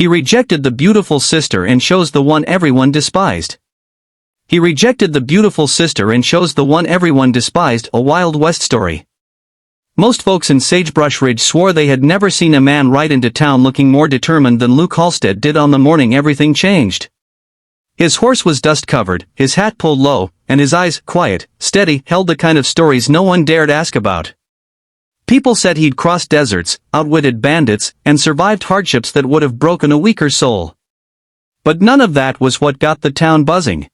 He rejected the beautiful sister and chose the one everyone despised. He rejected the beautiful sister and chose the one everyone despised, a Wild West story. Most folks in Sagebrush Ridge swore they had never seen a man ride into town looking more determined than Luke Halstead did on the morning everything changed. His horse was dust-covered, his hat pulled low, and his eyes, quiet, steady, held the kind of stories no one dared ask about. People said he'd crossed deserts, outwitted bandits, and survived hardships that would have broken a weaker soul. But none of that was what got the town buzzing.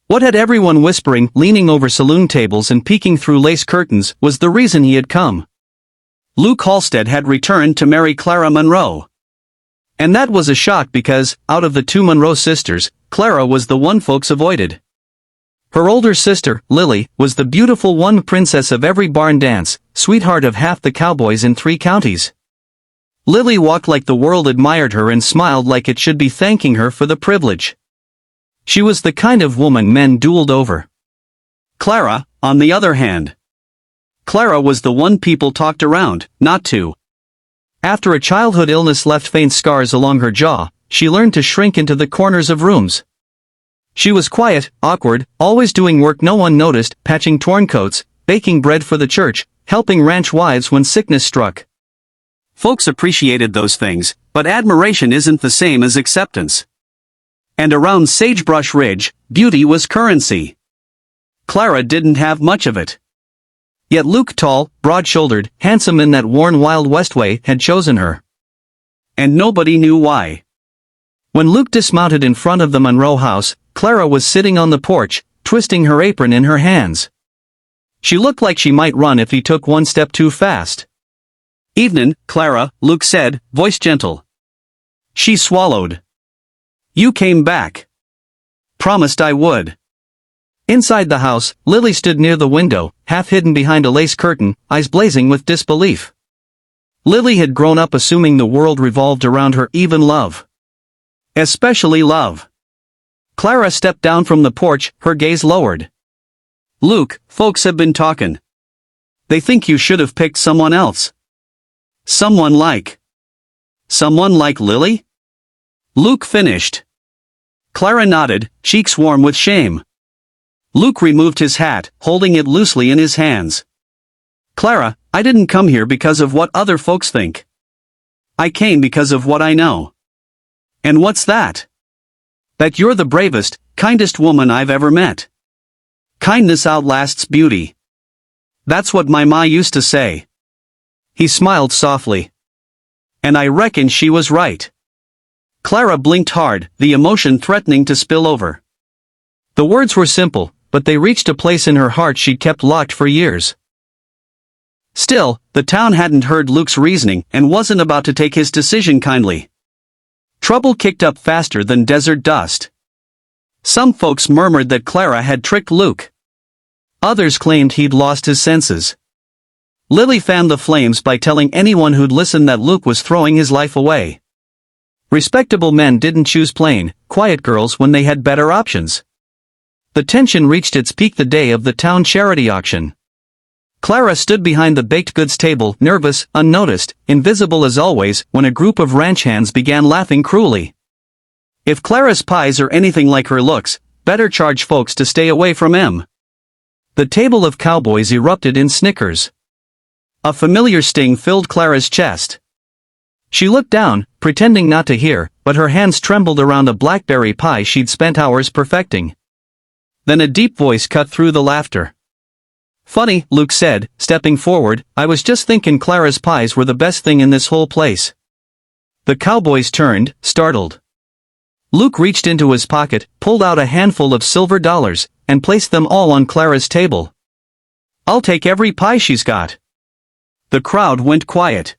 What had everyone whispering, leaning over saloon tables and peeking through lace curtains, was the reason he had come. Luke Halstead had returned to marry Clara Monroe. And that was a shock because, out of the two Monroe sisters, Clara was the one folks avoided. Her older sister, Lily, was the beautiful one, princess of every barn dance, sweetheart of half the cowboys in 3 counties. Lily walked like the world admired her and smiled like it should be thanking her for the privilege. She was the kind of woman men dueled over. Clara, on the other hand. Clara was the one people talked around, not to. After a childhood illness left faint scars along her jaw, she learned to shrink into the corners of rooms. She was quiet, awkward, always doing work no one noticed, patching torn coats, baking bread for the church, helping ranch wives when sickness struck. Folks appreciated those things, but admiration isn't the same as acceptance. And around Sagebrush Ridge, beauty was currency. Clara didn't have much of it. Yet Luke, tall, broad-shouldered, handsome in that worn Wild West way, had chosen her. And nobody knew why. When Luke dismounted in front of the Monroe house, Clara was sitting on the porch, twisting her apron in her hands. She looked like she might run if he took one step too fast. "Evenin', Clara," Luke said, voice gentle. She swallowed. "You came back." "Promised I would." Inside the house, Lily stood near the window, half hidden behind a lace curtain, eyes blazing with disbelief. Lily had grown up assuming the world revolved around her, even love. Especially love. Clara stepped down from the porch, her gaze lowered. "Luke, folks have been talkin'. They think you should have picked someone else. Someone like Lily?" Luke finished. Clara nodded, cheeks warm with shame. Luke removed his hat, holding it loosely in his hands. "Clara, I didn't come here because of what other folks think. I came because of what I know." "And what's that?" "That you're the bravest, kindest woman I've ever met. Kindness outlasts beauty. That's what my ma used to say." He smiled softly. "And I reckon she was right." Clara blinked hard, the emotion threatening to spill over. The words were simple, but they reached a place in her heart she'd kept locked for years. Still, the town hadn't heard Luke's reasoning and wasn't about to take his decision kindly. Trouble kicked up faster than desert dust. Some folks murmured that Clara had tricked Luke. Others claimed he'd lost his senses. Lily fanned the flames by telling anyone who'd listen that Luke was throwing his life away. Respectable men didn't choose plain, quiet girls when they had better options. The tension reached its peak the day of the town charity auction. Clara stood behind the baked goods table, nervous, unnoticed, invisible as always, when a group of ranch hands began laughing cruelly. If Clara's pies are anything like her looks, better charge folks to stay away from em. The table of cowboys erupted in snickers. A familiar sting filled Clara's chest. She looked down, pretending not to hear, but her hands trembled around a blackberry pie she'd spent hours perfecting. Then a deep voice cut through the laughter. "Funny," Luke said, stepping forward, "I was just thinking Clara's pies were the best thing in this whole place." The cowboys turned, startled. Luke reached into his pocket, pulled out a handful of silver dollars, and placed them all on Clara's table. "I'll take every pie she's got." The crowd went quiet.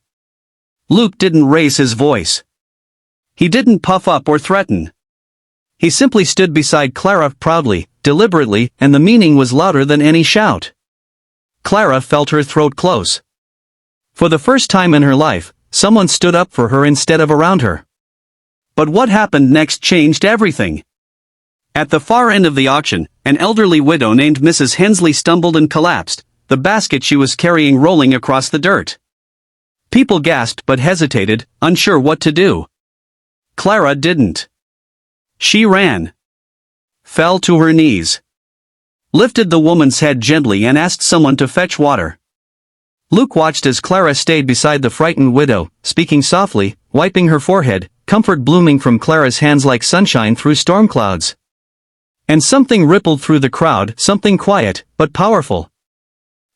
Luke didn't raise his voice. He didn't puff up or threaten. He simply stood beside Clara proudly, deliberately, and the meaning was louder than any shout. Clara felt her throat close. For the first time in her life, someone stood up for her instead of around her. But what happened next changed everything. At the far end of the auction, an elderly widow named Mrs. Hensley stumbled and collapsed, the basket she was carrying rolling across the dirt. People gasped but hesitated, unsure what to do. Clara didn't. She ran. Fell to her knees. Lifted the woman's head gently and asked someone to fetch water. Luke watched as Clara stayed beside the frightened widow, speaking softly, wiping her forehead, comfort blooming from Clara's hands like sunshine through storm clouds. And something rippled through the crowd, something quiet, but powerful.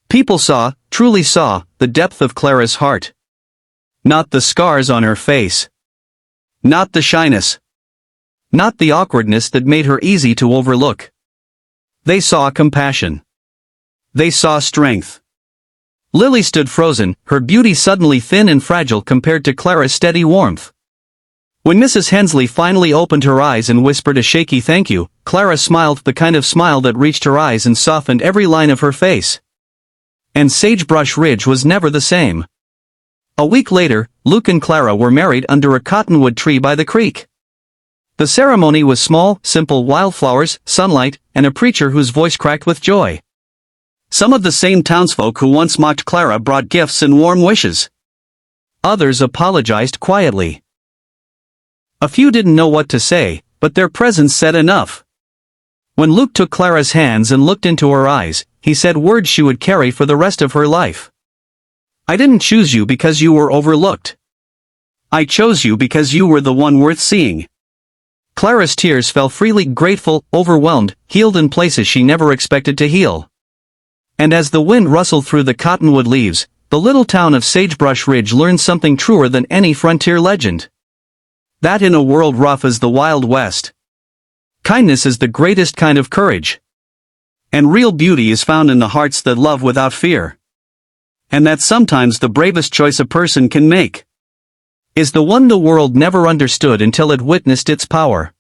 People saw, truly saw, the depth of Clara's heart. Not the scars on her face. Not the shyness. Not the awkwardness that made her easy to overlook. They saw compassion. They saw strength. Lily stood frozen, her beauty suddenly thin and fragile compared to Clara's steady warmth. When Mrs. Hensley finally opened her eyes and whispered a shaky thank you, Clara smiled, the kind of smile that reached her eyes and softened every line of her face. And Sagebrush Ridge was never the same. A week later, Luke and Clara were married under a cottonwood tree by the creek. The ceremony was small, simple: wildflowers, sunlight, and a preacher whose voice cracked with joy. Some of the same townsfolk who once mocked Clara brought gifts and warm wishes. Others apologized quietly. A few didn't know what to say, but their presence said enough. When Luke took Clara's hands and looked into her eyes, he said words she would carry for the rest of her life. "I didn't choose you because you were overlooked. I chose you because you were the one worth seeing." Clara's tears fell freely, grateful, overwhelmed, healed in places she never expected to heal. And as the wind rustled through the cottonwood leaves, the little town of Sagebrush Ridge learned something truer than any frontier legend. That in a world rough as the Wild West, kindness is the greatest kind of courage. And real beauty is found in the hearts that love without fear. And that sometimes the bravest choice a person can make is the one the world never understood until it witnessed its power.